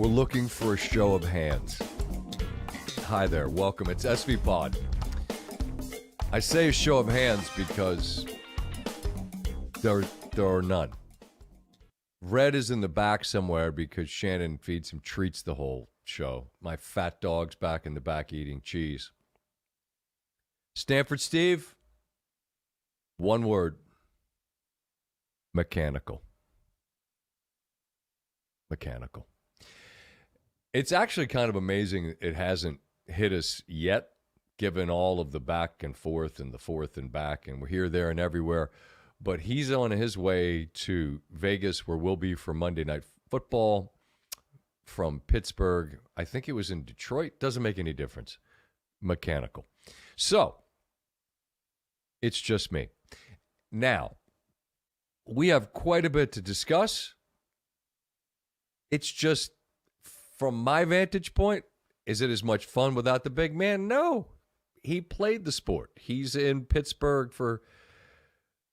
We're looking for a show of hands. Hi there, welcome. It's SVPod. I say a show of hands because there are none. Red is in the back somewhere because Shannon feeds him treats the whole show. My fat dog's back in the back eating cheese. Stanford Steve, one word, mechanical. Mechanical. It's actually kind of amazing it hasn't hit us yet, given all of the back and forth and the forth and back, and we're here, there, and everywhere. But he's on his way to Vegas, where we'll be for Monday Night Football, from Pittsburgh. I think it was in Detroit. Doesn't make any difference. Mechanical. So, it's just me. Now, we have quite a bit to discuss. It's just, from my vantage point, is it as much fun without the big man? No. He played the sport. He's in Pittsburgh for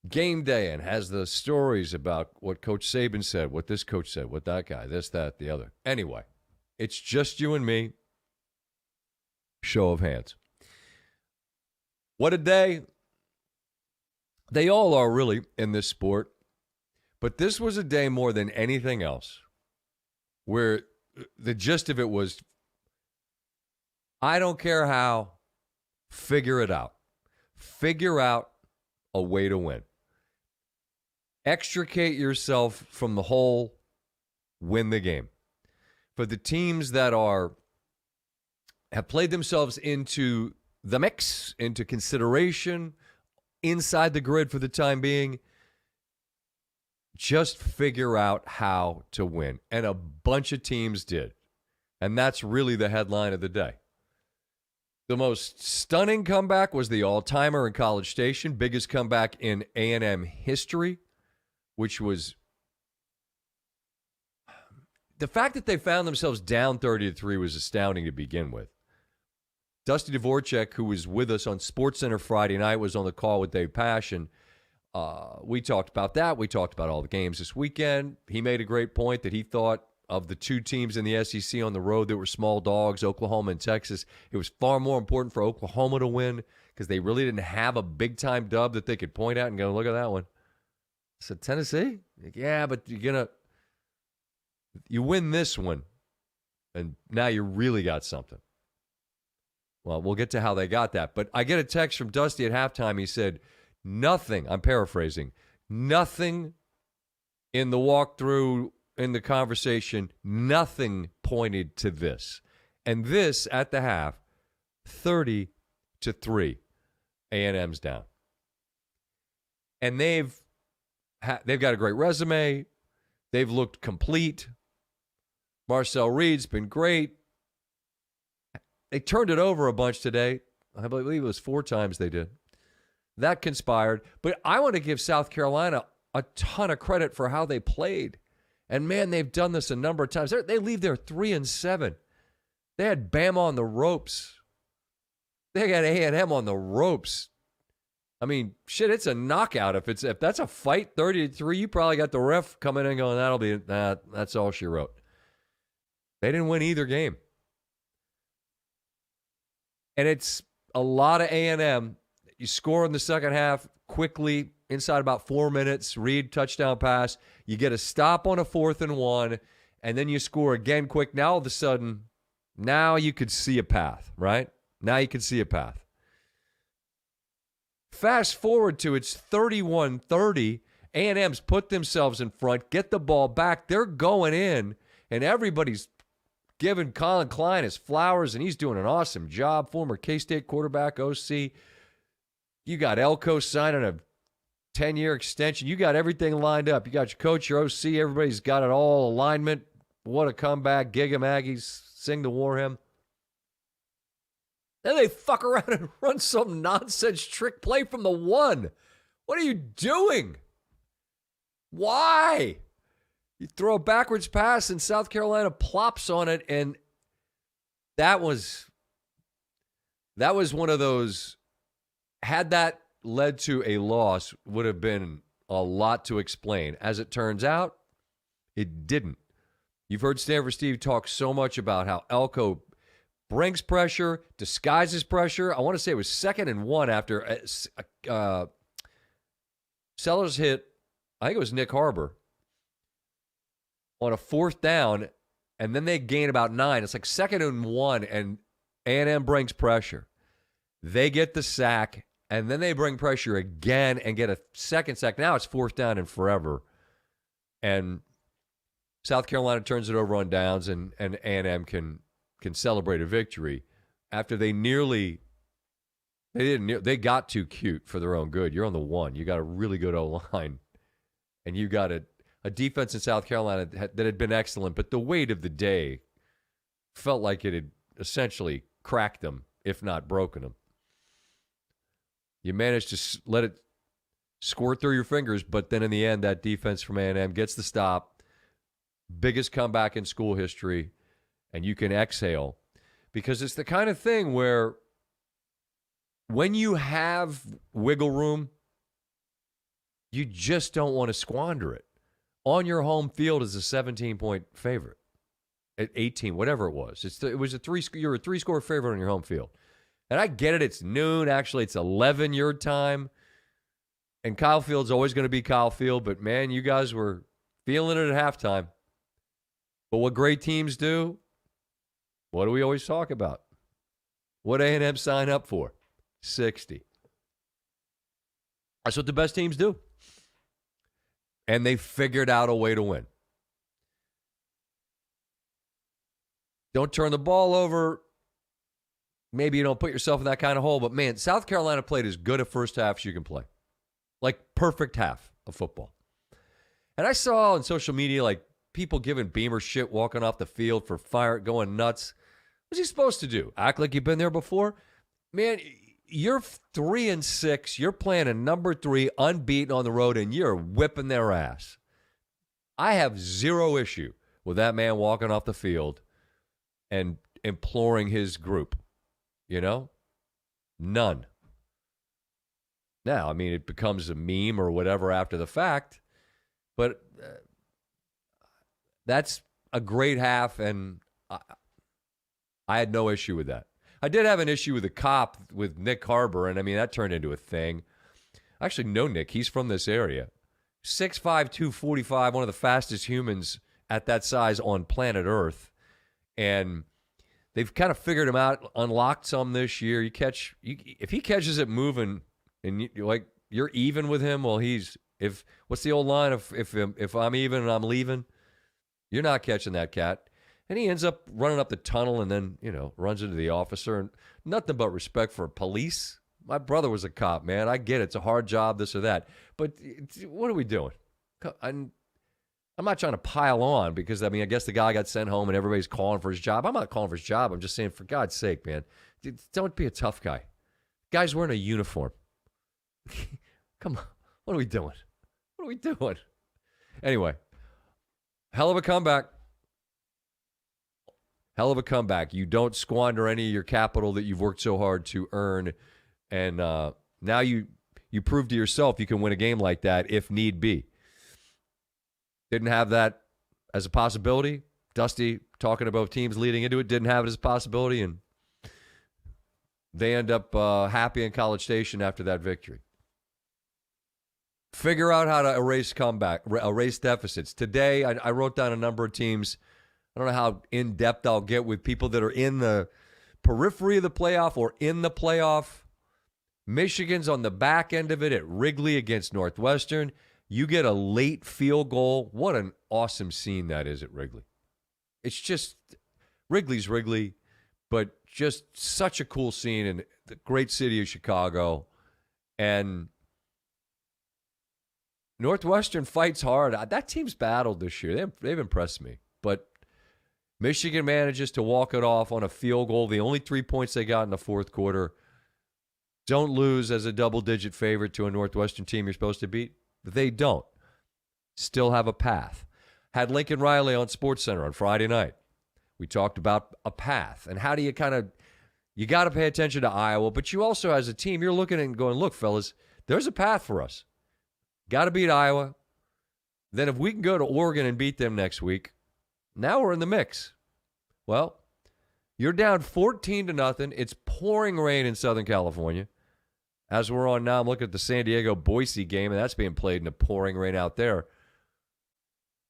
game day and has the stories about what Coach Saban said, what this coach said, what that guy, this, that, the other. Anyway, it's just you and me. Show of hands. What a day. They all are really in this sport. But this was a day more than anything else where the gist of it was, I don't care how, figure it out. Figure out a way to win. Extricate yourself from the hole, win the game. For the teams that have played themselves into the mix, into consideration, inside the grid for the time being, just figure out how to win. And a bunch of teams did. And that's really the headline of the day. The most stunning comeback was the all-timer in College Station, biggest comeback in A&M history, which was the fact that they found themselves down 30-3 was astounding to begin with. Dusty Dvorak, who was with us on SportsCenter Friday night, was on the call with Dave Passion. We talked about that. We talked about all the games this weekend. He made a great point that he thought of the two teams in the SEC on the road that were small dogs, Oklahoma and Texas, it was far more important for Oklahoma to win because they really didn't have a big-time dub that they could point at and go, look at that one. I said, Tennessee? Yeah, but you win this one, and now you really got something. Well, we'll get to how they got that. But I get a text from Dusty at halftime. He said, nothing, I'm paraphrasing, nothing in the walkthrough, in the conversation, nothing pointed to this. And this, at the half, 30-3, A&M's down. And they've got a great resume. They've looked complete. Marcel Reed's been great. They turned it over a bunch today. I believe it was 4 times they did. That conspired. But I want to give South Carolina a ton of credit for how they played. And, man, they've done this a number of times. They leave there 3-7. They had Bama on the ropes. They got A&M on the ropes. I mean, shit, it's a knockout. If that's a fight, 30-3, you probably got the ref coming in and going, that's all she wrote. They didn't win either game. And it's a lot of A&M. You score in the second half quickly, inside about 4 minutes. Reed, touchdown pass. You get a stop on a 4th and 1, and then you score again quick. Now, all of a sudden, now you could see a path, right? Now you can see a path. Fast forward to it's 31-30. A&M's put themselves in front, get the ball back. They're going in, and everybody's giving Colin Klein his flowers, and he's doing an awesome job. Former K-State quarterback, OC. You got Elko signing a 10-year extension. You got everything lined up. You got your coach, your OC. Everybody's got it all alignment. What a comeback. Gig 'em Aggies. Sing the war hymn. Then they fuck around and run some nonsense trick play from the 1. What are you doing? Why? You throw a backwards pass and South Carolina plops on it, and that was one of those, had that led to a loss, would have been a lot to explain. As it turns out, it didn't. You've heard Stanford Steve talk so much about how Elko brings pressure, disguises pressure. I want to say it was 2nd and 1 after Sellers hit, I think it was Nick Harbor, on a 4th down, and then they gain about 9. It's like 2nd and 1, and A&M brings pressure. They get the sack, and then they bring pressure again and get a second sack. Now it's 4th down and forever. And South Carolina turns it over on downs, and A&M can celebrate a victory after they got too cute for their own good. You're on the 1. You got a really good O-line, and you got a defense in South Carolina that had been excellent, but the weight of the day felt like it had essentially cracked them, if not broken them. You managed to let it squirt through your fingers, but then in the end, that defense from A&M gets the stop, biggest comeback in school history, and you can exhale. Because it's the kind of thing where when you have wiggle room, you just don't want to squander it. On your home field is a 17-point favorite at 18, whatever it was. You're a 3-score favorite on your home field. And I get it. It's noon. Actually, it's 11 your time. And Kyle Field's always going to be Kyle Field. But, man, you guys were feeling it at halftime. But what great teams do, what do we always talk about? What A&M sign up for? 60. That's what the best teams do. And they figured out a way to win. Don't turn the ball over. Maybe you don't put yourself in that kind of hole. But, man, South Carolina played as good a first half as you can play. Like, perfect half of football. And I saw on social media, like, people giving Beamer shit walking off the field for going nuts. What's he supposed to do? Act like you've been there before? Man, you're 3-6. You're playing a number 3, unbeaten on the road, and you're whipping their ass. I have zero issue with that man walking off the field and imploring his group. You know? None. Now, I mean, it becomes a meme or whatever after the fact, but that's a great half, and I had no issue with that. I did have an issue with the cop with Nick Harbor, and I mean, that turned into a thing. I actually know Nick. He's from this area. 6'5", 245, one of the fastest humans at that size on planet Earth. And they've kind of figured him out, unlocked some this year. If he catches it moving, and you're even with him, well, what's the old line? If I'm even and I'm leaving, you're not catching that cat. And he ends up running up the tunnel and then, runs into the officer. And nothing but respect for police. My brother was a cop, man. I get it. It's a hard job, this or that. But what are we doing? I'm not trying to pile on because, I guess the guy got sent home and everybody's calling for his job. I'm not calling for his job. I'm just saying, for God's sake, man, don't be a tough guy. Guy's wearing a uniform. Come on. What are we doing? What are we doing? Anyway, hell of a comeback. Hell of a comeback. You don't squander any of your capital that you've worked so hard to earn. And now you prove to yourself you can win a game like that if need be. Didn't have that as a possibility. Dusty, talking about teams leading into it, didn't have it as a possibility. And they end up happy in College Station after that victory. Figure out how to erase deficits. Today, I wrote down a number of teams. I don't know how in-depth I'll get with people that are in the periphery of the playoff or in the playoff. Michigan's on the back end of it at Wrigley against Northwestern. You get a late field goal. What an awesome scene that is at Wrigley. It's just, Wrigley's Wrigley, but just such a cool scene in the great city of Chicago. And Northwestern fights hard. That team's battled this year. They've impressed me. But Michigan manages to walk it off on a field goal. The only 3 points they got in the fourth quarter. Don't lose as a double-digit favorite to a Northwestern team you're supposed to beat. They don't. Still have a path. Had Lincoln Riley on SportsCenter on Friday night. We talked about a path and how do you you got to pay attention to Iowa, but you also, as a team, you're looking and going, look, fellas, there's a path for us. Got to beat Iowa. Then if we can go to Oregon and beat them next week, Now we're in the mix. Well, you're down 14-0. It's pouring rain in Southern California. As we're on now, I'm looking at the San Diego-Boise game, and that's being played in the pouring rain out there.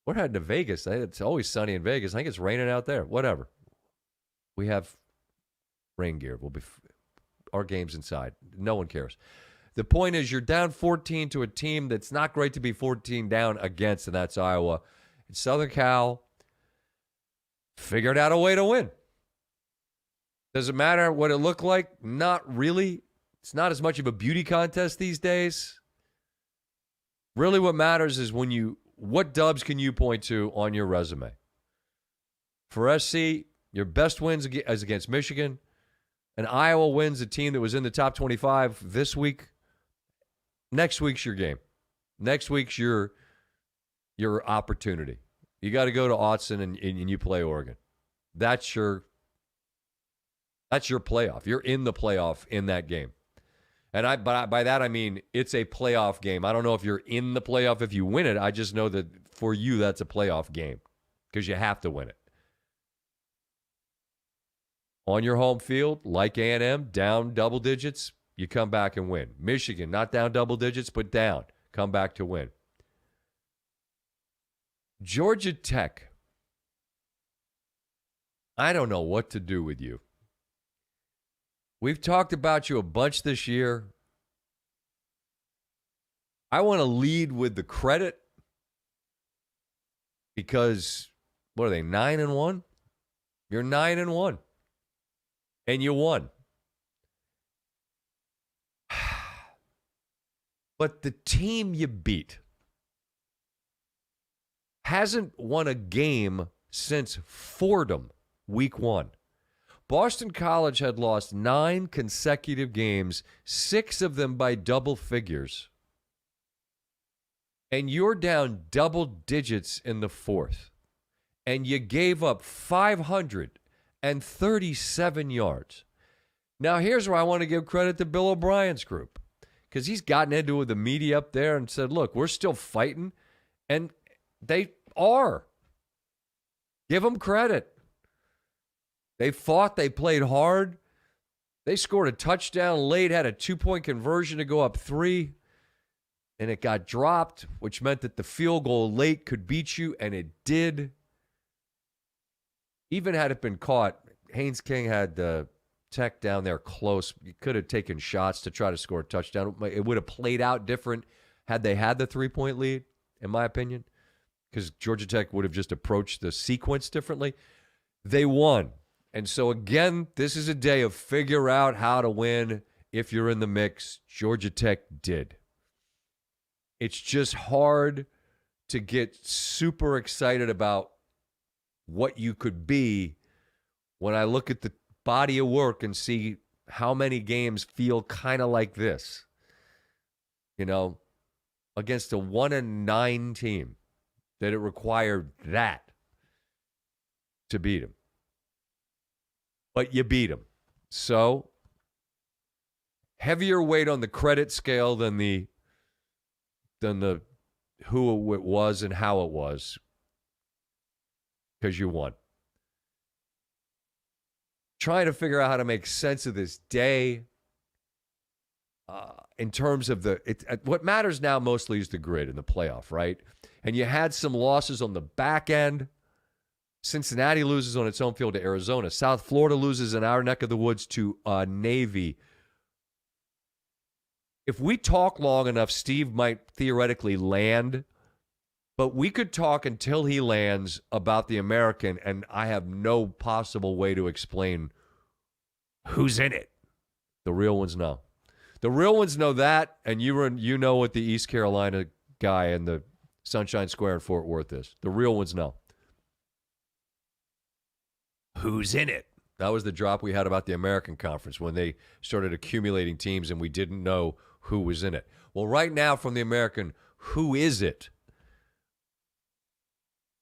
We're heading to Vegas. It's always sunny in Vegas. I think it's raining out there. Whatever. We have rain gear. Our game's inside. No one cares. The point is you're down 14 to a team that's not great to be 14 down against, and that's Iowa. And Southern Cal figured out a way to win. Does it matter what it looked like? Not really. It's not as much of a beauty contest these days. Really what matters is what dubs can you point to on your resume? For SC, your best wins is against Michigan, and Iowa wins a team that was in the top 25 this week. Next week's your game. Next week's your opportunity. You got to go to Autzen and you play Oregon. That's your playoff. You're in the playoff in that game. And by that I mean it's a playoff game. I don't know if you're in the playoff if you win it. I just know that for you that's a playoff game because you have to win it. On your home field, like A&M, down double digits, you come back and win. Michigan, not down double digits, but down. Come back to win. Georgia Tech, I don't know what to do with you. We've talked about you a bunch this year. I want to lead with the credit because, what are they, 9-1? You're 9-1. And you won. But the team you beat hasn't won a game since Fordham, week 1. Boston College had lost 9 consecutive games, 6 of them by double figures. And you're down double digits in the 4th. And you gave up 537 yards. Now, here's where I want to give credit to Bill O'Brien's group. Because he's gotten into it with the media up there and said, look, we're still fighting. And they are. Give them credit. They fought. They played hard. They scored a touchdown late, had a 2-point conversion to go up 3. And it got dropped, which meant that the field goal late could beat you, and it did. Even had it been caught, Haynes King had the Tech down there close. You could have taken shots to try to score a touchdown. It would have played out different had they had the 3-point lead, in my opinion, because Georgia Tech would have just approached the sequence differently. They won. And so, again, this is a day of figure out how to win if you're in the mix. Georgia Tech did. It's just hard to get super excited about what you could be when I look at the body of work and see how many games feel kind of like this. You know, against a 1-9 team that it required that to beat them. But you beat them. So, heavier weight on the credit scale than the who it was and how it was, because you won. Trying to figure out how to make sense of this day in terms of what matters now mostly is the grid and the playoff, right? And you had some losses on the back end. Cincinnati loses on its home field to Arizona. South Florida loses in our neck of the woods to Navy. If we talk long enough, Steve might theoretically land, but we could talk until he lands about the American, and I have no possible way to explain who's in it. The real ones know. The real ones know that, and you know what the East Carolina guy in the Sunshine Square in Fort Worth is. The real ones know. Who's in it? That was the drop we had about the American Conference when they started accumulating teams and we didn't know who was in it. Well, right now from the American, who is it?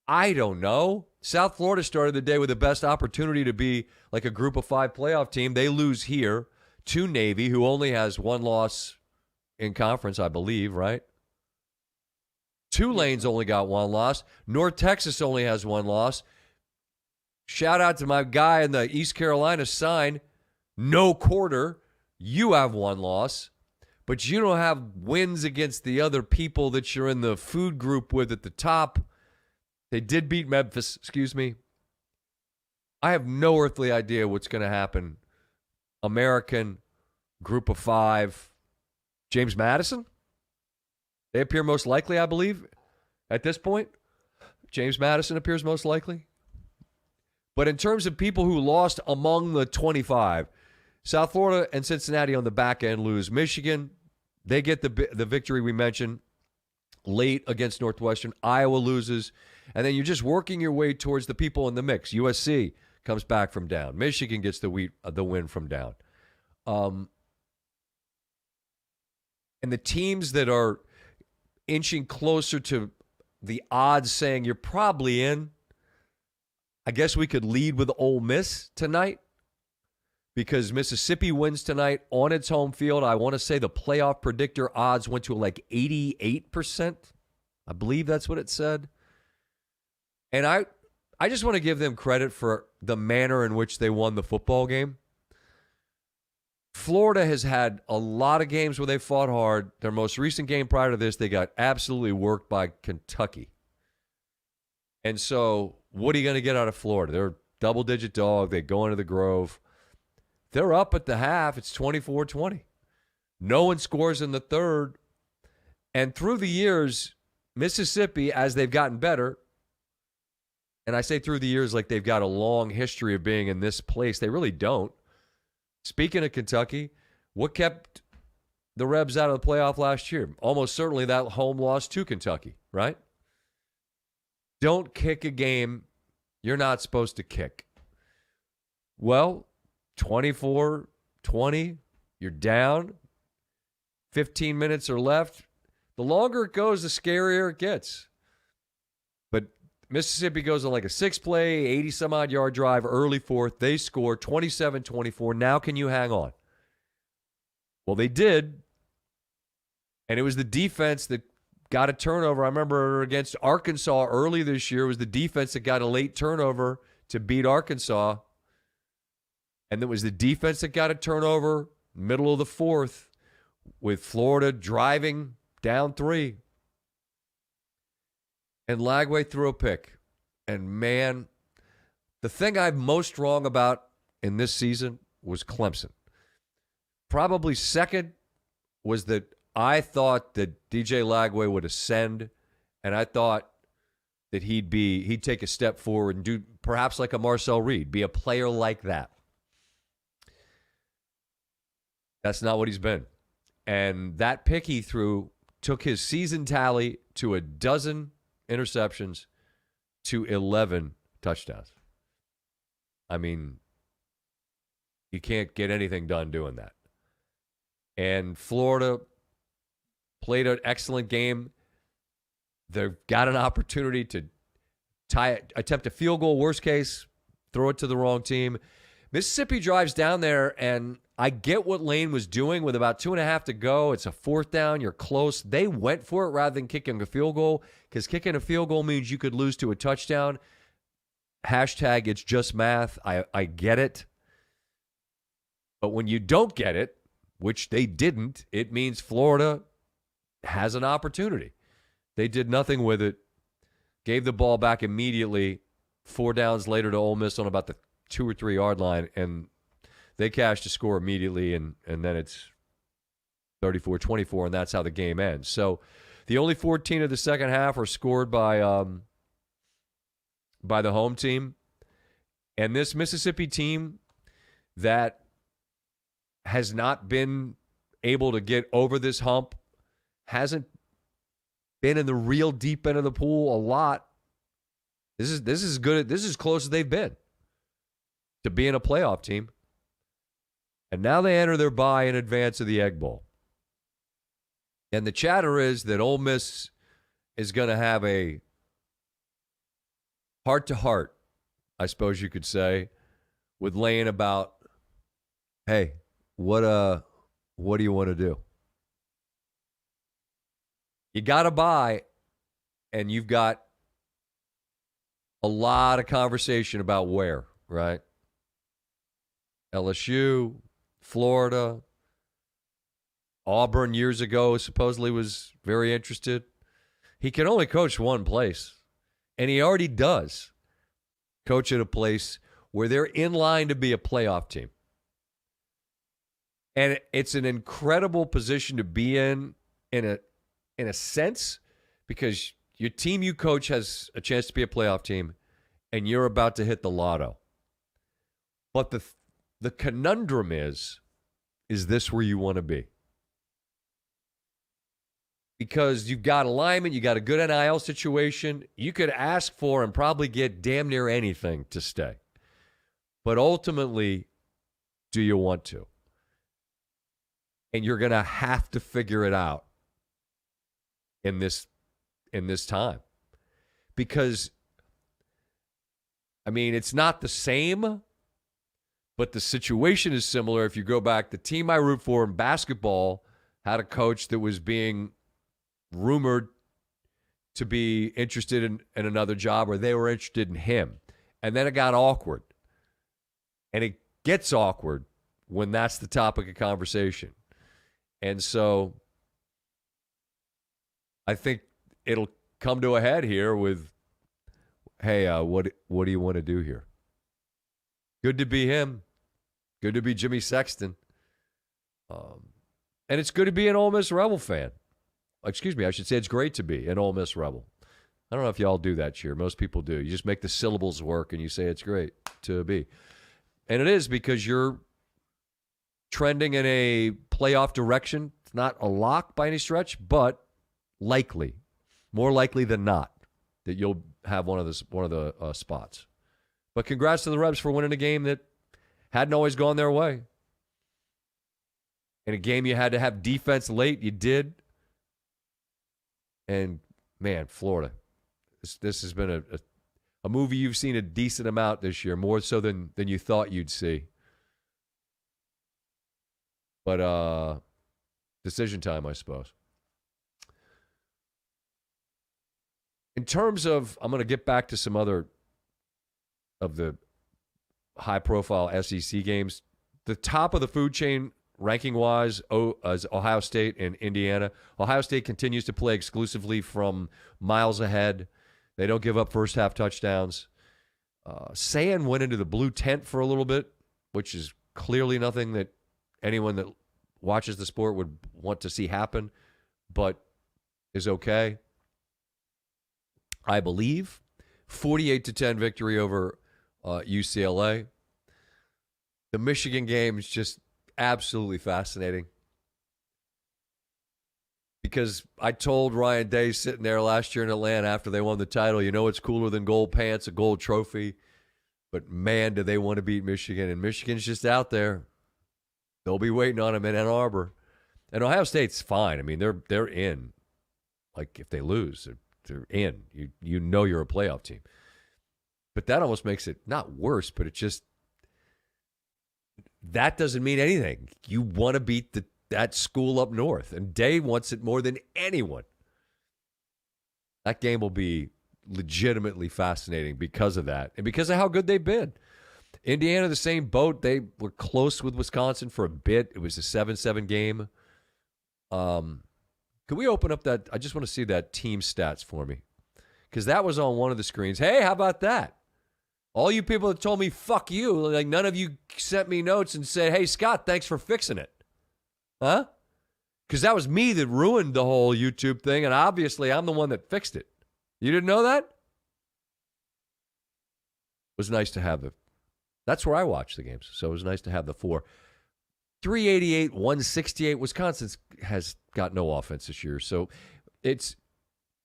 I don't know. South Florida started the day with the best opportunity to be like a group of 5 playoff team. They lose here to Navy, who only has 1 loss in conference, I believe, right? Tulane's only got 1 loss. North Texas only has 1 loss. Shout out to my guy in the East Carolina sign. No quarter. You have one loss, but you don't have wins against the other people that you're in the food group with at the top. They did beat Memphis, excuse me. I have no earthly idea what's going to happen. American, group of 5, James Madison. They appear most likely, I believe, at this point. James Madison appears most likely. But in terms of people who lost among the 25, South Florida and Cincinnati on the back end lose. Michigan, they get the victory we mentioned late against Northwestern. Iowa loses. And then you're just working your way towards the people in the mix. USC comes back from down. Michigan gets the win from down. And the teams that are inching closer to the odds saying you're probably in, I guess we could lead with Ole Miss tonight because Mississippi wins tonight on its home field. I want to say the playoff predictor odds went to like 88%. I believe that's what it said. And I just want to give them credit for the manner in which they won the football game. Florida has had a lot of games where they fought hard. Their most recent game prior to this, they got absolutely worked by Kentucky. And so what are you going to get out of Florida? They're a double-digit dog. They go into the Grove. They're up at the half. It's 24-20. No one scores in the third. And through the years, Mississippi, as they've gotten better, and I say through the years like they've got a long history of being in this place. They really don't. Speaking of Kentucky, what kept the Rebs out of the playoff last year? Almost certainly that home loss to Kentucky, right? Don't kick a game you're not supposed to kick. Well, 24-20, you're down. 15 minutes are left. The longer it goes, the scarier it gets. But Mississippi goes on like a 6-play, 80-some-odd yard drive, early fourth. They score 27-24. Now can you hang on? Well, they did. And it was the defense that got a turnover. I remember against Arkansas early this year, it was the defense that got a late turnover to beat Arkansas. And it was the defense that got a turnover middle of the fourth with Florida driving down 3. And Lagway threw a pick. And, man, the thing I'm most wrong about in this season was Clemson. Probably second was that I thought that DJ Lagway would ascend, and I thought that he'd take a step forward and do perhaps like a Marcel Reed, be a player like that. That's not what he's been. And that pick he threw took his season tally to a dozen interceptions to 11 touchdowns. I mean, you can't get anything done doing that. And Florida played an excellent game. They've got an opportunity to attempt a field goal, worst case, throw it to the wrong team. Mississippi drives down there, and I get what Lane was doing with about 2.5 to go. It's a 4th down. You're close. They went for it rather than kicking a field goal because kicking a field goal means you could lose to a touchdown. Hashtag it's just math. I get it. But when you don't get it, which they didn't, it means Florida has an opportunity. They did nothing with it. Gave the ball back immediately. 4 downs later to Ole Miss on about the 2 or 3 yard line, and they cashed a score immediately, and then it's 34-24, and that's how the game ends. So the only 14 of the second half are scored by the home team. And this Mississippi team that has not been able to get over this hump, hasn't been in the real deep end of the pool a lot. This is good. This is as close as they've been to being a playoff team. And now they enter their bye in advance of the Egg Bowl. And the chatter is that Ole Miss is going to have a heart-to-heart, I suppose you could say, with Lane about, hey, what do you want to do? You got to buy, and you've got a lot of conversation about where, right? LSU, Florida, Auburn years ago supposedly was very interested. He can only coach one place, and he already does coach at a place where they're in line to be a playoff team. And it's an incredible position to be in a sense, because your team you coach has a chance to be a playoff team, and you're about to hit the lotto. But the conundrum is this where you want to be? Because you've got alignment, you got a good NIL situation. You could ask for and probably get damn near anything to stay. But ultimately, do you want to? And you're going to have to figure it out in this time. Because, I mean, it's not the same, but the situation is similar. If you go back, the team I root for in basketball had a coach that was being rumored to be interested in another job, or they were interested in him. And then it got awkward. And it gets awkward when that's the topic of conversation. And so I think it'll come to a head here with, hey, what do you want to do here? Good to be him. Good to be Jimmy Sexton. And it's good to be an Ole Miss Rebel fan. Excuse me, I should say it's great to be an Ole Miss Rebel. I don't know if y'all do that, Cheer. Most people do. You just make the syllables work and you say it's great to be. And it is, because you're trending in a playoff direction. It's not a lock by any stretch, but likely, more likely than not, that you'll have one of the spots. But congrats to the Rebs for winning a game that hadn't always gone their way. In a game you had to have defense late, you did. And, man, Florida, this has been a movie you've seen a decent amount this year, more so than you thought you'd see. But decision time, I suppose. In terms of, I'm going to get back to some other of the high-profile SEC games. The top of the food chain, ranking-wise, is Ohio State and Indiana. Ohio State continues to play exclusively from miles ahead. They don't give up first-half touchdowns. Sayan went into the blue tent for a little bit, which is clearly nothing that anyone that watches the sport would want to see happen, but is okay. I believe 48-10 victory over UCLA. The Michigan game is just absolutely fascinating, because I told Ryan Day sitting there last year in Atlanta after they won the title, you know what's cooler than gold pants, a gold trophy. But, man, do they want to beat Michigan. And Michigan's just out there. They'll be waiting on them in Ann Arbor. And Ohio State's fine. I mean, they're in. Like, if they lose, they're in. You know you're a playoff team. But that almost makes it not worse, but it just, that doesn't mean anything. You want to beat that school up north, and Day wants it more than anyone. That game will be legitimately fascinating because of that, and because of how good they've been. Indiana, the same boat. They were close with Wisconsin for a bit. It was a 7-7 game. Could we open up that? I just want to see that team stats for me, because that was on one of the screens. Hey, how about that? All you people that told me, fuck you, like none of you sent me notes and said, hey, Scott, thanks for fixing it. Huh? Because that was me that ruined the whole YouTube thing, and obviously I'm the one that fixed it. You didn't know that? It was nice to have that's where I watched the games, so it was nice to have the 4. 388, 168. Wisconsin has got no offense this year, so it's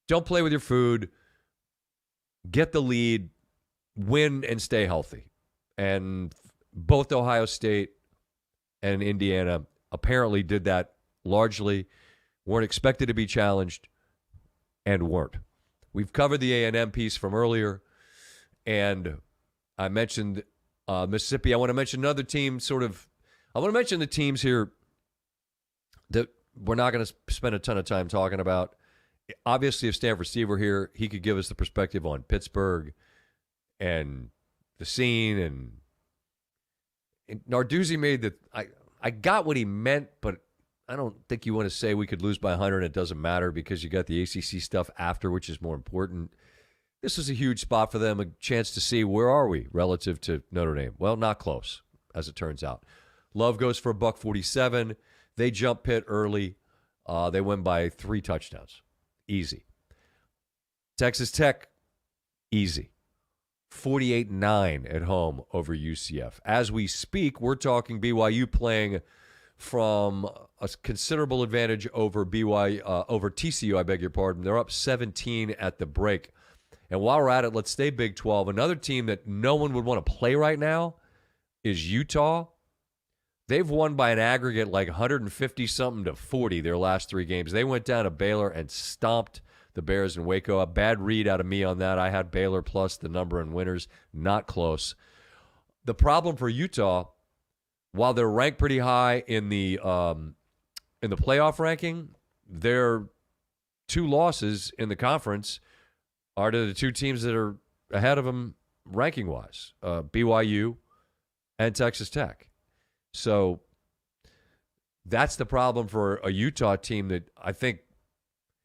don't play with your food, get the lead, win, and stay healthy. And both Ohio State and Indiana apparently did that largely, weren't expected to be challenged, and weren't. We've covered the A&M piece from earlier, and I mentioned Mississippi. I want to mention another team, I want to mention the teams here that we're not going to spend a ton of time talking about. Obviously, if Stanford Steve were here, he could give us the perspective on Pittsburgh, and the scene. And Narduzzi made the I got what he meant, but I don't think you want to say we could lose by 100 and it doesn't matter because you got the ACC stuff after, which is more important. This was a huge spot for them, a chance to see where are we relative to Notre Dame. Well, not close, as it turns out. Love goes for $147. They jump Pitt early. They win by 3 touchdowns. Easy. Texas Tech, easy. 48-9 at home over UCF. As we speak, we're talking BYU playing from a considerable advantage over over TCU, I beg your pardon. They're up 17 at the break. And while we're at it, let's stay Big 12. Another team that no one would want to play right now is Utah. They've won by an aggregate like 150-something to 40 their last 3 games. They went down to Baylor and stomped the Bears in Waco. A bad read out of me on that. I had Baylor plus the number in winners. Not close. The problem for Utah, while they're ranked pretty high in the playoff ranking, their 2 losses in the conference are to the 2 teams that are ahead of them ranking-wise, BYU and Texas Tech. So that's the problem for a Utah team that I think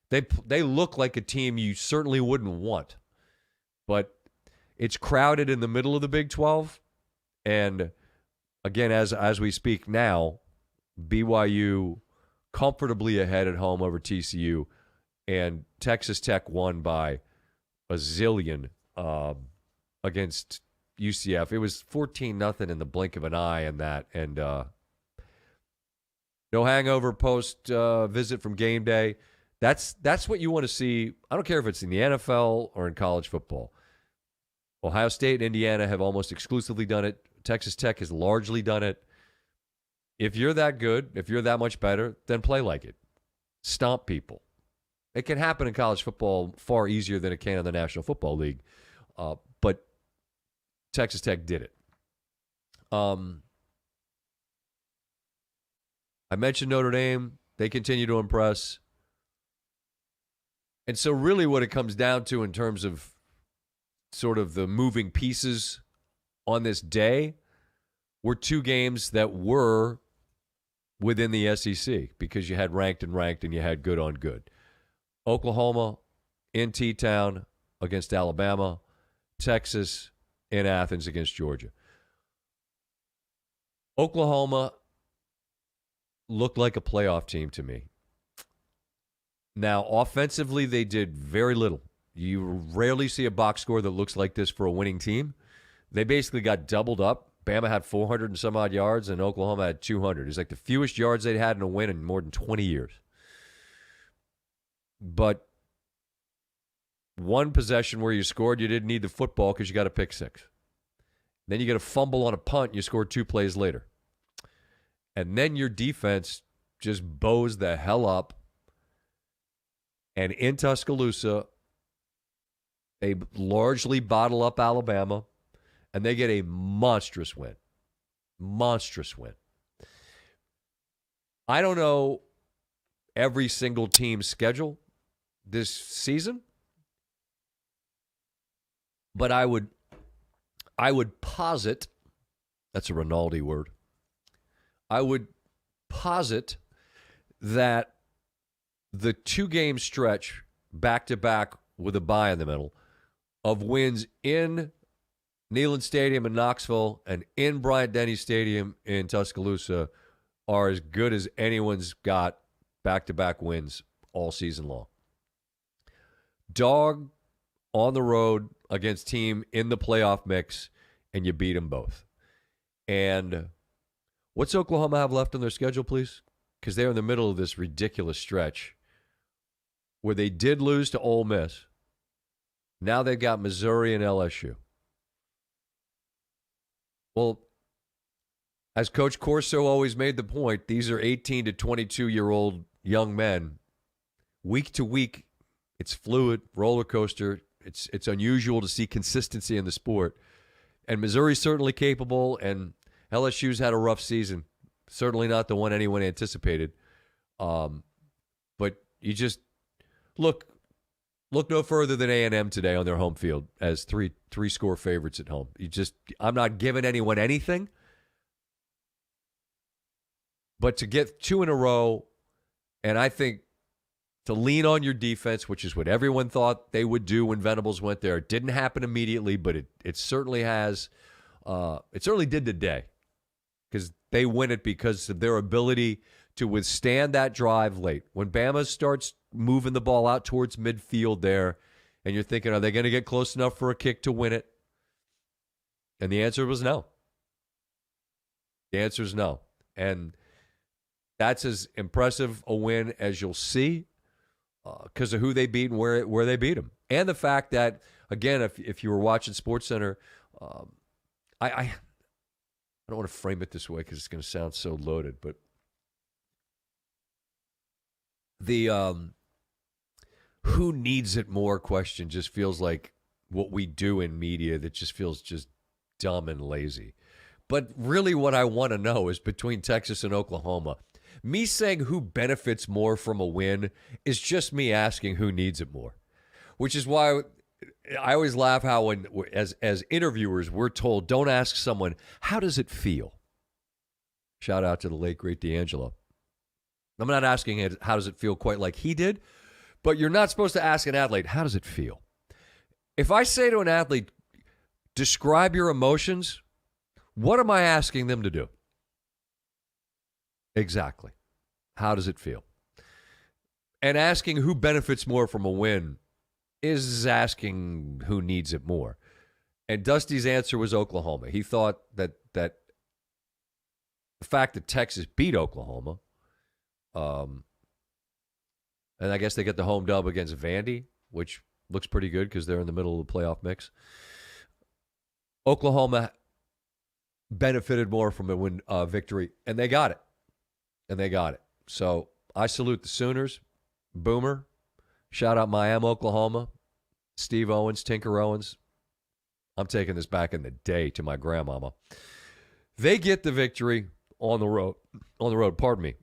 they look like a team you certainly wouldn't want. But it's crowded in the middle of the Big 12. And, again, as we speak now, BYU comfortably ahead at home over TCU, and Texas Tech won by a zillion against UCF. It was 14-0 in the blink of an eye in that. And no hangover post visit from game day. That's what you want to see. I don't care if it's in the NFL or in college football. Ohio State and Indiana have almost exclusively done it. Texas Tech has largely done it. If you're that good, if you're that much better, then play like it. Stomp people. It can happen in college football far easier than it can in the National Football League. But Texas Tech did it. I mentioned Notre Dame. They continue to impress. And so really what it comes down to in terms of sort of the moving pieces on this day were 2 games that were within the SEC because you had ranked and you had good on good. Oklahoma in T-Town against Alabama. Texas in Athens against Georgia. Oklahoma looked like a playoff team to me. Now, offensively, they did very little. You rarely see a box score that looks like this for a winning team. They basically got doubled up. Bama had 400 and some odd yards, and Oklahoma had 200. It's like the fewest yards they'd had in a win in more than 20 years. But one possession where you scored, you didn't need the football because you got a pick 6. Then you get a fumble on a punt, and you scored 2 plays later. And then your defense just bows the hell up. And in Tuscaloosa, they largely bottle up Alabama, and they get a monstrous win. Monstrous win. I don't know every single team's schedule this season, but I would posit, that's a Rinaldi word, I would posit that the 2-game stretch back-to-back with a bye in the middle of wins in Neyland Stadium in Knoxville and in Bryant-Denny Stadium in Tuscaloosa are as good as anyone's got back-to-back wins all season long. Dog on the road against team in the playoff mix, and you beat them both. And what's Oklahoma have left on their schedule, please? Because they're in the middle of this ridiculous stretch where they did lose to Ole Miss. Now they've got Missouri and LSU. Well, as Coach Corso always made the point, these are 18 to 22-year-old young men. Week to week, it's fluid, roller coaster. It's unusual to see consistency in the sport. And Missouri's certainly capable, and LSU's had a rough season. Certainly not the one anyone anticipated. But you just look, Look no further than A&M today on their home field as three-score favorites at home. I'm not giving anyone anything, but to get 2 in a row, and I think to lean on your defense, which is what everyone thought they would do when Venables went there. It didn't happen immediately, but it certainly has. It certainly did today because they win it because of their ability to withstand that drive late. When Bama starts moving the ball out towards midfield there, and you're thinking, are they going to get close enough for a kick to win it? And the answer was no. The answer is no. And that's as impressive a win as you'll see because of who they beat and where they beat them. And the fact that, again, if you were watching SportsCenter, I don't want to frame it this way because it's going to sound so loaded, but the who needs it more question just feels like what we do in media that just feels just dumb and lazy. But really what I want to know is between Texas and Oklahoma. Me saying who benefits more from a win is just me asking who needs it more, which is why I always laugh how when as interviewers we're told don't ask someone, how does it feel? Shout out to the late, great D'Angelo. I'm not asking it, how does it feel quite like he did, but you're not supposed to ask an athlete, how does it feel? If I say to an athlete, describe your emotions, what am I asking them to do? Exactly. How does it feel? And asking who benefits more from a win is asking who needs it more. And Dusty's answer was Oklahoma. He thought that the fact that Texas beat Oklahoma, and I guess they get the home dub against Vandy, which looks pretty good because they're in the middle of the playoff mix. Oklahoma benefited more from a win victory, and they got it. So I salute the Sooners. Boomer. Shout out Miami, Oklahoma. Steve Owens, Tinker Owens. I'm taking this back in the day to my grandmama. They get the victory on the road. Pardon me.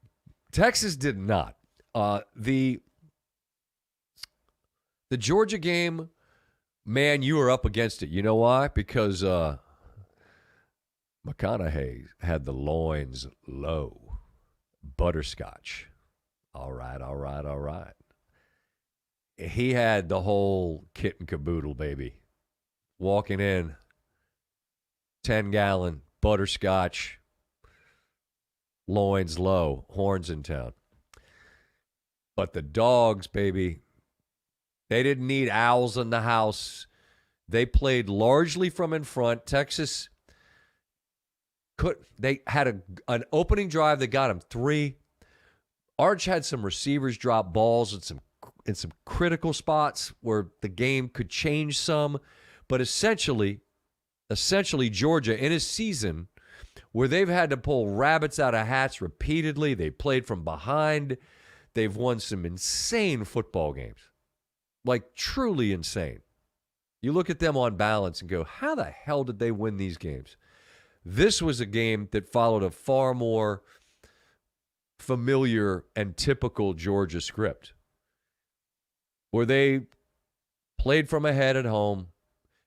Texas did not. The Georgia game, man, you were up against it. You know why? Because McConaughey had the loins low. Butterscotch. All right. He had the whole kit and caboodle, baby. Walking in, 10-gallon butterscotch, loins low, horns in town. But the dogs, baby, they didn't need owls in the house. They played largely from in front. Texas they had an opening drive that got him 3. Arch had some receivers drop balls in some critical spots where the game could change some, but essentially Georgia in a season where they've had to pull rabbits out of hats repeatedly, they played from behind, they've won some insane football games, like truly insane. You look at them on balance and go, how the hell did they win these games? This was a game that followed a far more familiar and typical Georgia script, where they played from ahead at home.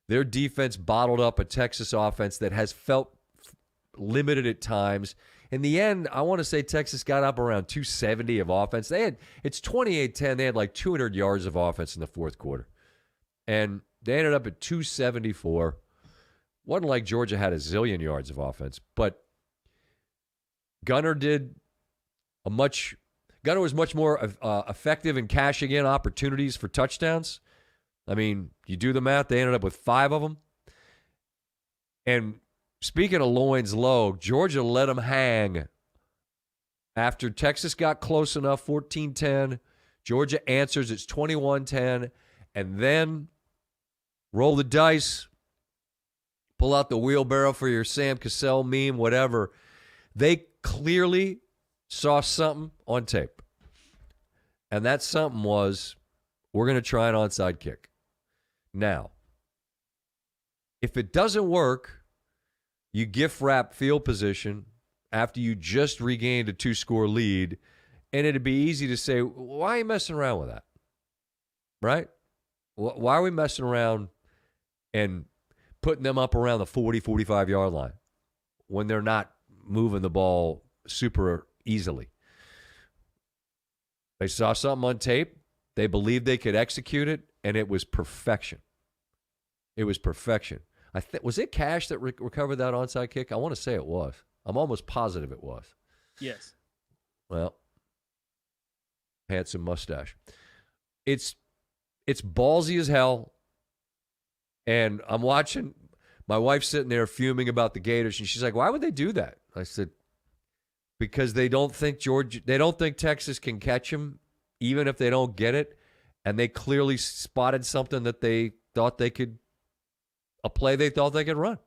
Their defense bottled up a Texas offense that has felt limited at times. In the end, I want to say Texas got up around 270 of offense. It's 28-10. They had like 200 yards of offense in the fourth quarter. And they ended up at 274. Wasn't like Georgia had a zillion yards of offense, but Gunner was much more effective in cashing in opportunities for touchdowns. I mean, you do the math, they ended up with 5 of them. And speaking of loins low, Georgia let them hang. After Texas got close enough, 14-10, Georgia answers, it's 21-10, and then roll the dice. Pull out the wheelbarrow for your Sam Cassell meme, whatever. They clearly saw something on tape. And that something was, we're going to try an onside kick. Now, if it doesn't work, you gift wrap field position after you just regained a 2-score lead, and it'd be easy to say, why are you messing around with that? Right? Why are we messing around and putting them up around the 40, 45-yard line when they're not moving the ball super easily? They saw something on tape. They believed they could execute it, and it was perfection. It was perfection. Was it Cash that recovered that onside kick? I want to say it was. I'm almost positive it was. Yes. Well, handsome mustache. It's ballsy as hell, and I'm watching. My wife's sitting there fuming about the Gators, and she's like, "Why would they do that?" I said, "Because they don't think Texas can catch them, even if they don't get it, and they clearly spotted something that they thought they could, a play they thought they could run."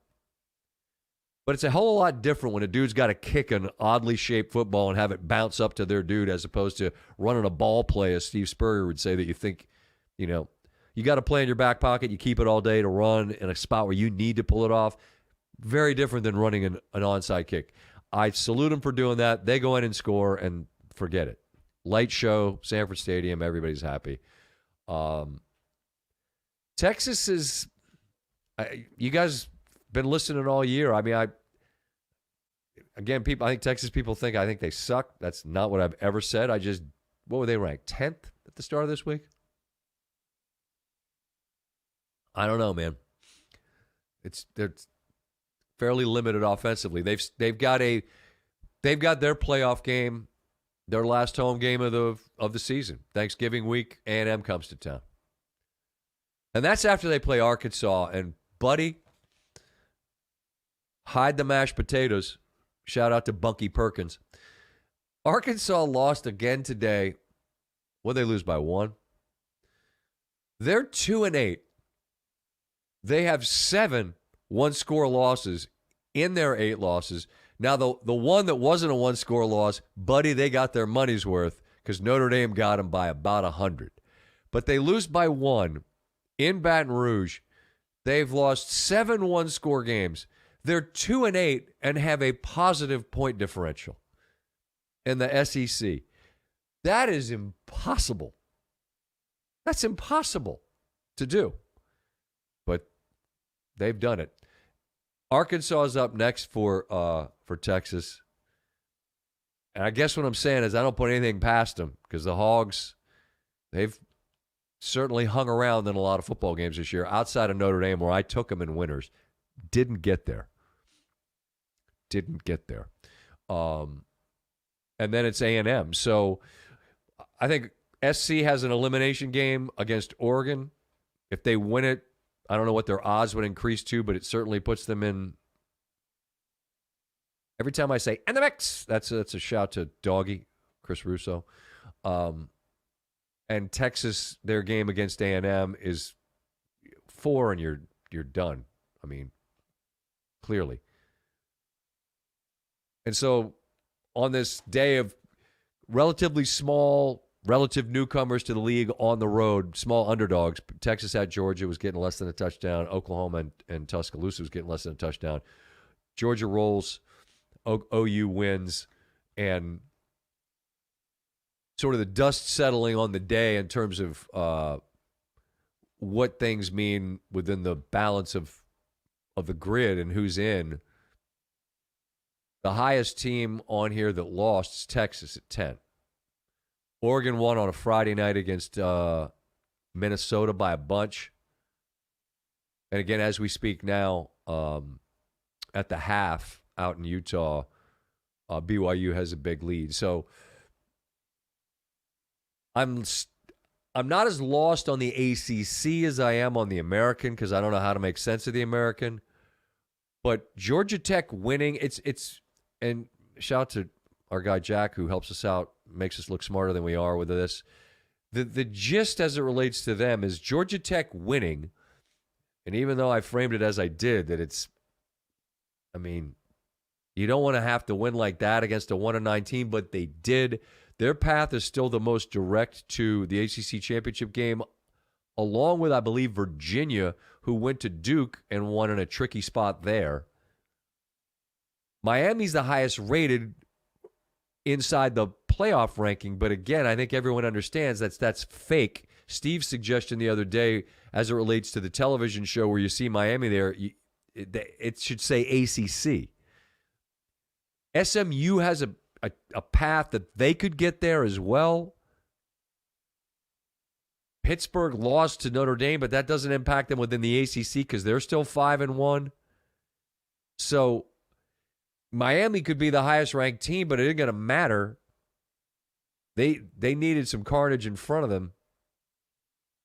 But it's a hell of a lot different when a dude's got to kick an oddly shaped football and have it bounce up to their dude as opposed to running a ball play, as Steve Spurrier would say, that you think, you got to play in your back pocket. You keep it all day to run in a spot where you need to pull it off. Very different than running an onside kick. I salute them for doing that. They go in and score and forget it. Light show, Sanford Stadium, everybody's happy. Texas is, you guys been listening all year. I mean, I think Texas people think they suck. That's not what I've ever said. What were they ranked? 10th at the start of this week? I don't know, man. They're fairly limited offensively. They've got their playoff game, their last home game of the season. Thanksgiving week, A&M comes to town. And that's after they play Arkansas. And, buddy, hide the mashed potatoes. Shout out to Bunky Perkins. Arkansas lost again today. What did they lose by 1? They're 2-8. They have 7 one-score losses in their 8 losses. Now, the one that wasn't a one-score loss, buddy, they got their money's worth because Notre Dame got them by about 100. But they lose by 1 in Baton Rouge. They've lost 7 one-score games. They're 2-8 and have a positive point differential in the SEC. That is impossible. That's impossible to do. But they've done it. Arkansas is up next for Texas. And I guess what I'm saying is I don't put anything past them because the Hogs, they've certainly hung around in a lot of football games this year outside of Notre Dame where I took them in winners. Didn't get there. And then it's A&M. So I think SC has an elimination game against Oregon. If they win it, I don't know what their odds would increase to, but it certainly puts them in. Every time I say, "in the mix," that's a shout to Doggy, Chris Russo. And Texas, their game against A&M is 4, and you're done. I mean, clearly. And so on this day of relatively small, relative newcomers to the league on the road, small underdogs, Texas at Georgia was getting less than a touchdown. Oklahoma and Tuscaloosa was getting less than a touchdown. Georgia rolls, OU wins, and sort of the dust settling on the day in terms of what things mean within the balance of the grid and who's in. The highest team on here that lost is Texas at 10. Oregon won on a Friday night against Minnesota by a bunch. And again, as we speak now, at the half out in Utah, BYU has a big lead. So I'm not as lost on the ACC as I am on the American because I don't know how to make sense of the American. But Georgia Tech winning, and shout out to our guy Jack who helps us out, makes us look smarter than we are with this. The gist as it relates to them is Georgia Tech winning, and even though I framed it as I did, that you don't want to have to win like that against a 1-9 team, but they did. Their path is still the most direct to the ACC championship game, along with, I believe, Virginia, who went to Duke and won in a tricky spot there. Miami's the highest rated inside the playoff ranking, but again, I think everyone understands that's fake Steve's suggestion the other day, as it relates to the television show where you see Miami there, it should say ACC. SMU has a path that they could get there as well. Pittsburgh lost to Notre Dame, but that doesn't impact them within the ACC because they're still 5-1. So Miami could be the highest ranked team, but it isn't going to matter. They needed some carnage in front of them,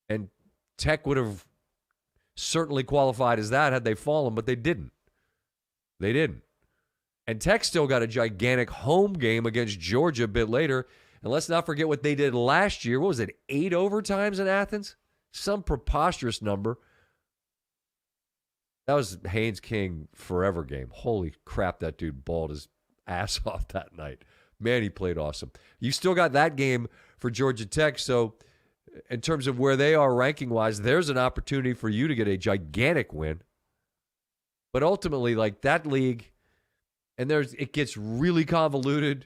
and Tech would have certainly qualified as that had they fallen, but they didn't. They didn't. And Tech still got a gigantic home game against Georgia a bit later. And let's not forget what they did last year. What was it, 8 overtimes in Athens? Some preposterous number. That was Haynes King forever game. Holy crap, that dude balled his ass off that night. Man, he played awesome. You still got that game for Georgia Tech. So in terms of where they are ranking-wise, there's an opportunity for you to get a gigantic win. But ultimately, like that league, and it gets really convoluted,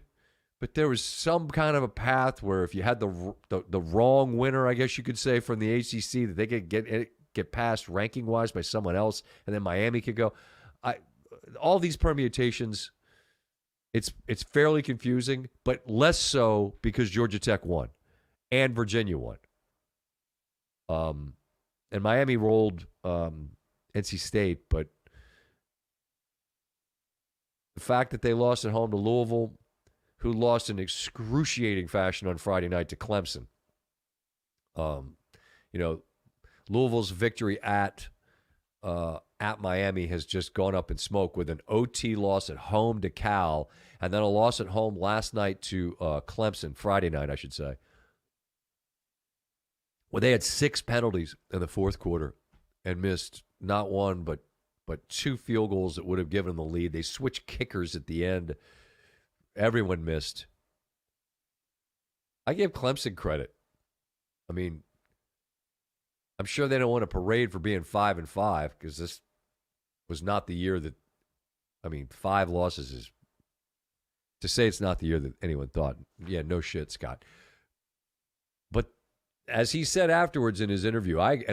but there was some kind of a path where if you had the wrong winner, I guess you could say, from the ACC, that they could get passed ranking-wise by someone else, and then Miami could go. All these permutations, it's fairly confusing, but less so because Georgia Tech won and Virginia won. And Miami rolled NC State, but the fact that they lost at home to Louisville, who lost in excruciating fashion on Friday night to Clemson. Louisville's victory at Miami has just gone up in smoke with an OT loss at home to Cal, and then a loss at home last night to Clemson, Friday night, I should say. Well, they had 6 penalties in the fourth quarter and missed not one but 2 field goals that would have given them the lead. They switched kickers at the end. Everyone missed. I give Clemson credit. I mean, I'm sure they don't want a parade for being 5-5 because this was not the year that, 5 losses is, to say it's not the year that anyone thought, yeah, no shit, Scott. But as he said afterwards in his interview, I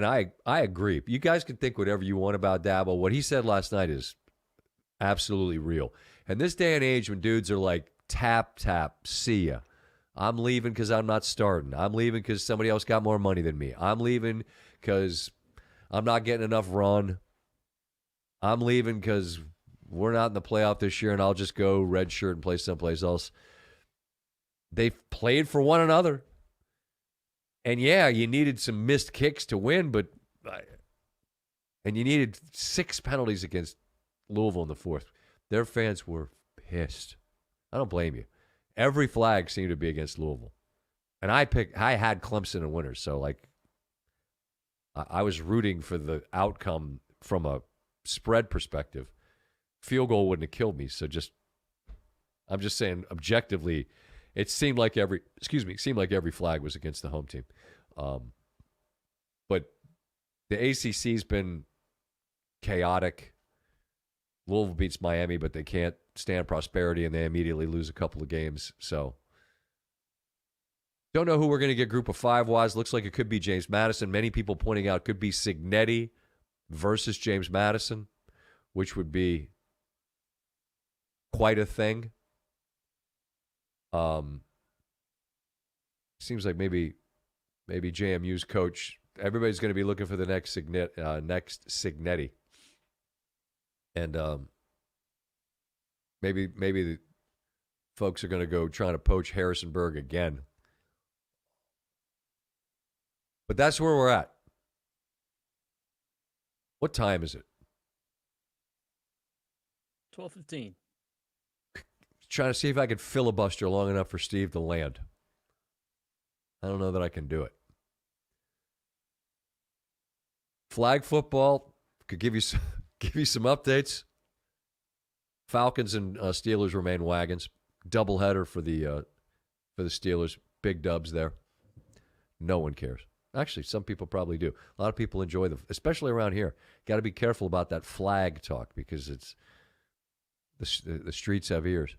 agree. You guys can think whatever you want about Dabo. What he said last night is absolutely real. And this day and age when dudes are like, tap, see ya. I'm leaving because I'm not starting. I'm leaving because somebody else got more money than me. I'm leaving because I'm not getting enough run. I'm leaving because we're not in the playoff this year and I'll just go red shirt and play someplace else. They've played for one another. And yeah, you needed some missed kicks to win, and you needed 6 penalties against Louisville in the fourth. Their fans were pissed. I don't blame you. Every flag seemed to be against Louisville. And I had Clemson in winners, so I was rooting for the outcome from a spread perspective. Field goal wouldn't have killed me, so I'm just saying objectively, it seemed like every flag was against the home team. But the ACC's been chaotic. Louisville beats Miami, but they can't stand prosperity, and they immediately lose a couple of games. So don't know who we're going to get group of 5-wise. Looks like it could be James Madison. Many people pointing out it could be Cignetti versus James Madison, which would be quite a thing. Seems like maybe JMU's coach. Everybody's going to be looking for the next Cignetti, and maybe the folks are going to go trying to poach Harrisonburg again. But that's where we're at. What time is it? 12:15. Trying to see if I could filibuster long enough for Steve to land. I don't know that I can do it. Flag football could give you some updates. Falcons and Steelers remain wagons. Doubleheader for the Steelers. Big dubs there. No one cares. Actually, some people probably do. A lot of people enjoy them, especially around here. Got to be careful about that flag talk because it's the streets have ears.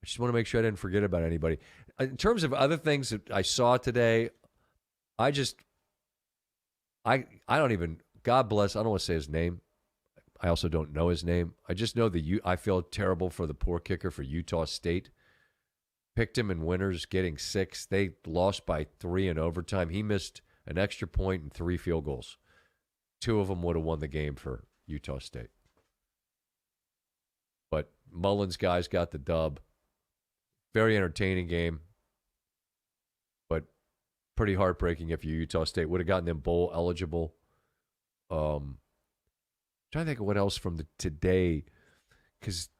I just want to make sure I didn't forget about anybody. In terms of other things that I saw today, I just, I don't even, God bless, I don't want to say his name. I also don't know his name. I just know that I feel terrible for the poor kicker for Utah State. Picked him in winners, getting 6. They lost by 3 in overtime. He missed an extra point and 3 field goals. 2 of them would have won the game for Utah State. But Mullins guys got the dub. Very entertaining game, but pretty heartbreaking if you Utah State would have gotten them bowl eligible. Trying to think of what else from today, because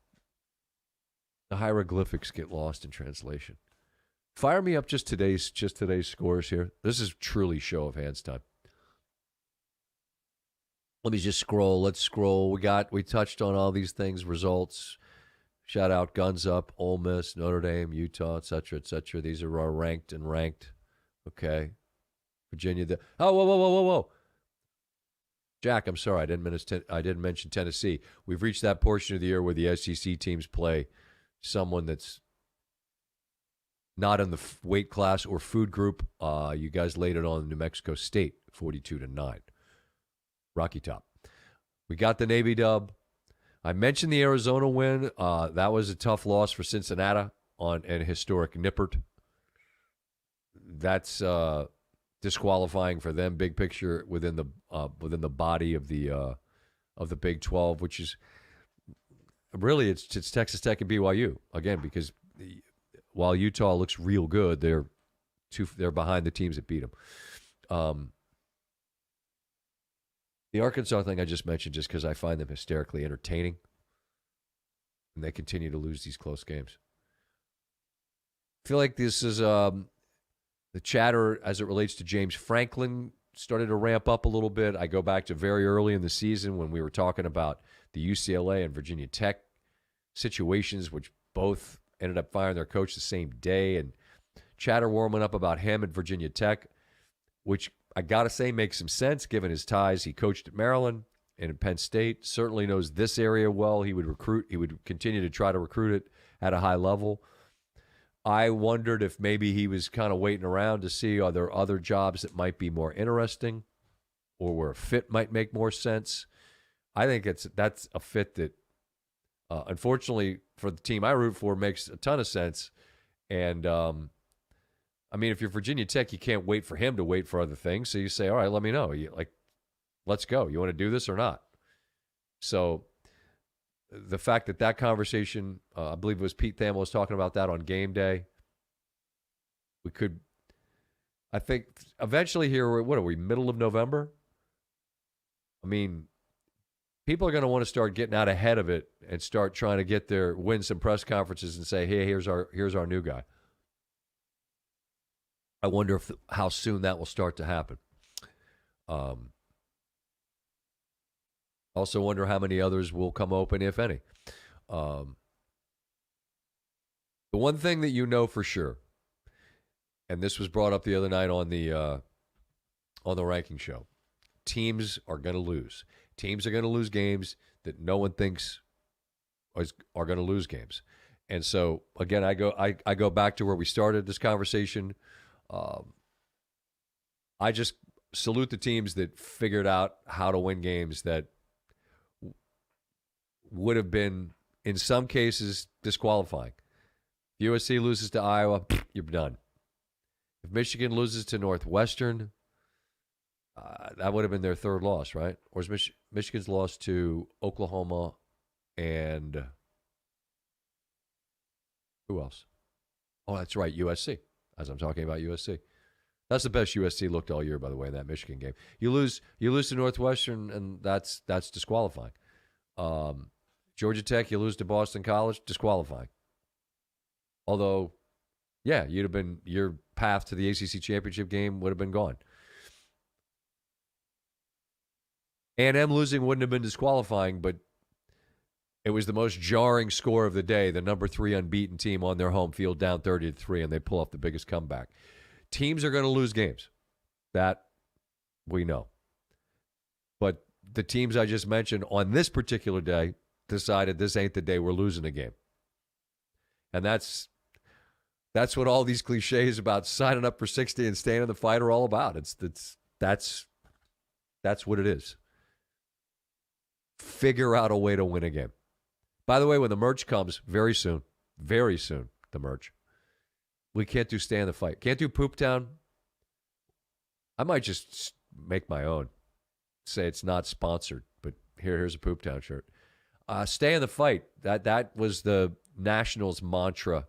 the hieroglyphics get lost in translation. Fire me up just today's scores here. This is truly show of hands time. Let me just scroll. Let's scroll. We touched on all these things, results. Shout out Guns Up, Ole Miss, Notre Dame, Utah, et cetera, et cetera. These are our ranked. Okay. Virginia. Whoa. Jack, I'm sorry. I didn't mention Tennessee. We've reached that portion of the year where the SEC teams play someone that's not in the weight class or food group. You guys laid it on New Mexico State, 42-9. Rocky Top. We got the Navy dub. I mentioned the Arizona win. That was a tough loss for Cincinnati on an historic Nippert. That's disqualifying for them. Big picture within the body of the Big 12, which is really it's Texas Tech and BYU again, because while Utah looks real good, they're behind the teams that beat them. The Arkansas thing I just mentioned just because I find them hysterically entertaining, and they continue to lose these close games. I feel like this is the chatter as it relates to James Franklin started to ramp up a little bit. I go back to very early in the season when we were talking about the UCLA and Virginia Tech situations, which both ended up firing their coach the same day, and chatter warming up about him at Virginia Tech, which I got to say makes some sense given his ties. He coached at Maryland and at Penn State, certainly knows this area well. He would continue to try to recruit it at a high level. I wondered if maybe he was kind of waiting around to see are there other jobs that might be more interesting or where a fit might make more sense. I think that's a fit that, unfortunately for the team I root for, makes a ton of sense. And, I mean, if you're Virginia Tech, you can't wait for him to wait for other things. So you say, all right, let me know. Let's go. You want to do this or not? So the fact that conversation, I believe it was Pete Thamel was talking about that on game day. I think eventually here, what are we, middle of November? I mean, people are going to want to start getting out ahead of it and start trying to win some press conferences and say, hey, here's our new guy. I wonder how soon that will start to happen. Also wonder how many others will come open, if any. The one thing that you know for sure, and this was brought up the other night on the ranking show, teams are going to lose. Teams are going to lose games that no one thinks are going to lose games. And so, again, I go back to where we started this conversation. I just salute the teams that figured out how to win games that would have been, in some cases, disqualifying. If USC loses to Iowa, you're done. If Michigan loses to Northwestern, that would have been their third loss, right? Or is Michigan's lost to Oklahoma and who else? Oh, that's right, USC, as I'm talking about USC. That's the best USC looked all year, by the way, in that Michigan game. You lose to Northwestern, and that's disqualifying. Georgia Tech, you lose to Boston College, disqualifying. Although, yeah, your path to the ACC championship game would have been gone. A&M losing wouldn't have been disqualifying, but it was the most jarring score of the day. The number 3 unbeaten team on their home field down 30-3, and they pull off the biggest comeback. Teams are going to lose games. That we know. But the teams I just mentioned on this particular day decided this ain't the day we're losing a game. And that's That's what all these cliches about signing up for 60 and staying in the fight are all about. That's what it is. Figure out a way to win a game. By the way, when the merch comes very soon, the merch, we can't do stay in the fight. Can't do Poop Town. I might just make my own. Say it's not sponsored, but here's a Poop Town shirt. Stay in the fight. That was the Nationals mantra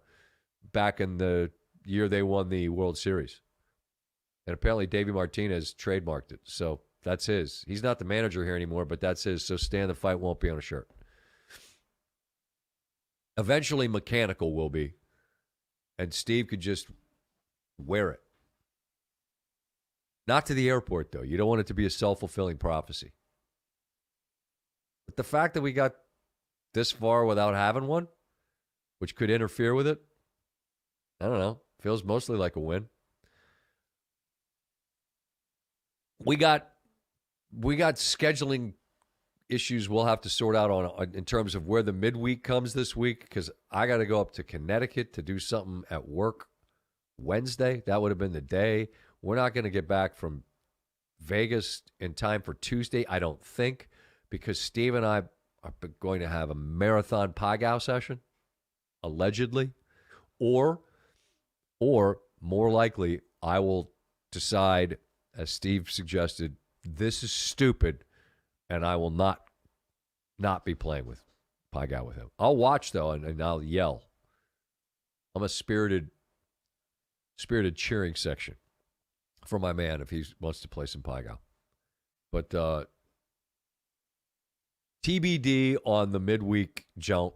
back in the year they won the World Series. And apparently Davey Martinez trademarked it. So that's his. He's not the manager here anymore, but that's his. So stay in the fight won't be on a shirt. Eventually Mechanical will be. And Steve could just wear it. Not to the airport, though. You don't want it to be a self-fulfilling prophecy. But the fact that we got this far without having one, which could interfere with it, I don't know. Feels mostly like a win. We got scheduling issues we'll have to sort out on in terms of where the midweek comes this week, because I got to go up to Connecticut to do something at work Wednesday. That would have been the day. We're not going to get back from Vegas in time for Tuesday, I don't think, because Steve and I are going to have a marathon Pagao session, allegedly, or more likely, I will decide, as Steve suggested, this is stupid, and I will not be playing with Pagao with him. I'll watch, though, and I'll yell. I'm a spirited cheering section for my man if he wants to play some Pagao. But TBD on the midweek jump.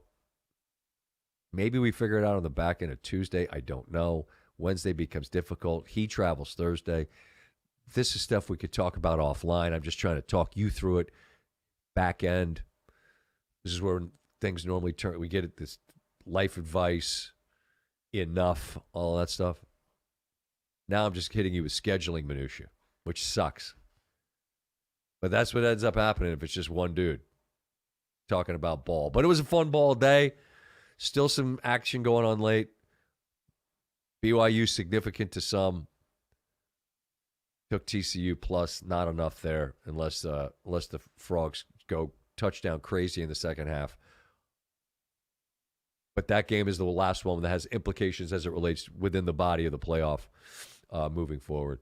Maybe we figure it out on the back end of Tuesday. I don't know. Wednesday becomes difficult. He travels Thursday. This is stuff we could talk about offline. I'm just trying to talk you through it. Back end. This is where things normally turn. We get at this life advice, enough, all that stuff. Now I'm just hitting you with scheduling minutia, which sucks. But that's what ends up happening if it's just one dude talking about ball. But it was a fun ball day. Still some action going on late. BYU significant to some. Took TCU plus, not enough there unless the Frogs go touchdown crazy in the second half. But that game is the last one that has implications as it relates within the body of the playoff moving forward.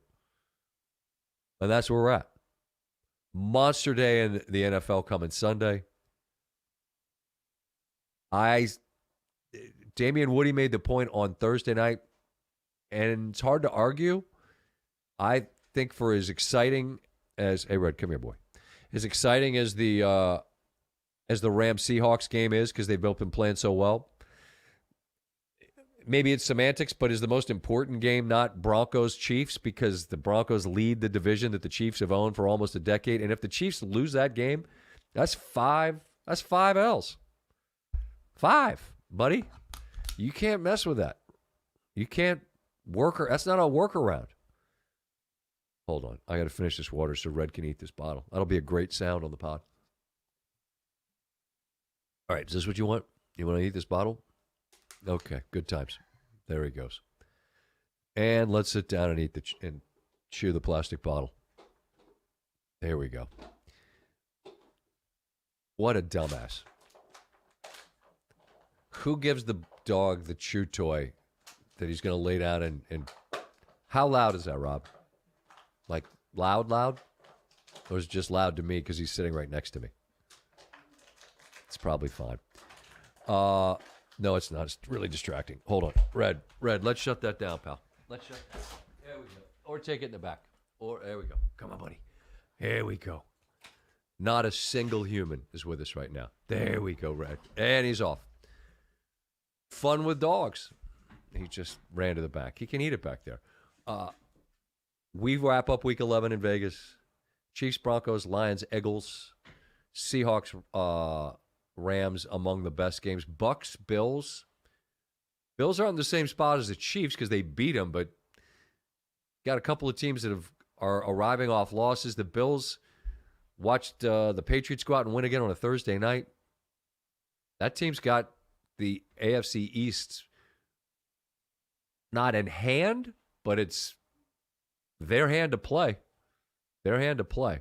And that's where we're at. Monster day in the NFL coming Sunday. Damian Woody made the point on Thursday night, and it's hard to argue. I think for as exciting as hey Red, come here, boy. As exciting as the Rams Seahawks game is, because they've both been playing so well. Maybe it's semantics, but is the most important game not Broncos Chiefs, because the Broncos lead the division that the Chiefs have owned for almost a decade, and if the Chiefs lose that game, that's five L's. 5, buddy. You can't mess with that. You can't that's not a workaround. Hold on. I got to finish this water so Red can eat this bottle. That'll be a great sound on the pod. All right. Is this what you want? You want to eat this bottle? Okay. Good times. There he goes. And let's sit down and and chew the plastic bottle. There we go. What a dumbass. Who gives the dog the chew toy that he's going to lay down and how loud is that, Rob? Like loud? Or is it just loud to me because he's sitting right next to me? It's probably fine. No, it's not. It's really distracting. Hold on. Red, let's shut that down, pal. Let's shut that down. There we go. Or take it in the back. Or there we go. Come on, buddy. Here we go. Not a single human is with us right now. There we go, Red. And he's off. Fun with dogs. He just ran to the back. He can eat it back there. We wrap up Week 11 in Vegas. Chiefs, Broncos, Lions, Eagles, Seahawks, Rams among the best games. Bucks, Bills. Bills aren't in the same spot as the Chiefs because they beat them, but got a couple of teams that are arriving off losses. The Bills watched the Patriots go out and win again on a Thursday night. That team's got the AFC East not in hand, but it's their hand to play. Their hand to play.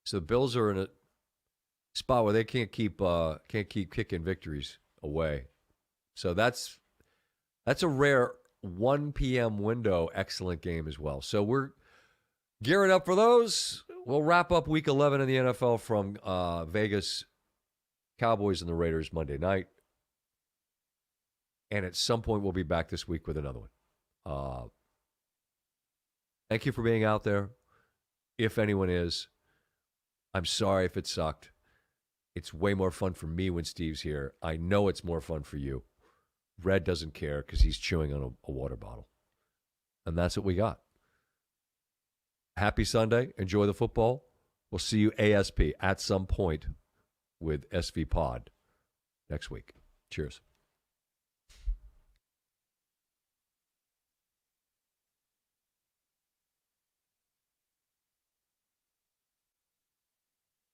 So the Bills are in a spot where they can't keep kicking victories away. So that's a rare 1 p.m. window excellent game as well. So we're gearing up for those. We'll wrap up Week 11 in the NFL from Vegas, Cowboys and the Raiders Monday night. And at some point, we'll be back this week with another one. Thank you for being out there. If anyone is, I'm sorry if it sucked. It's way more fun for me when Steve's here. I know it's more fun for you. Red doesn't care because he's chewing on a water bottle. And that's what we got. Happy Sunday. Enjoy the football. We'll see you ASP at some point with SVPod next week. Cheers.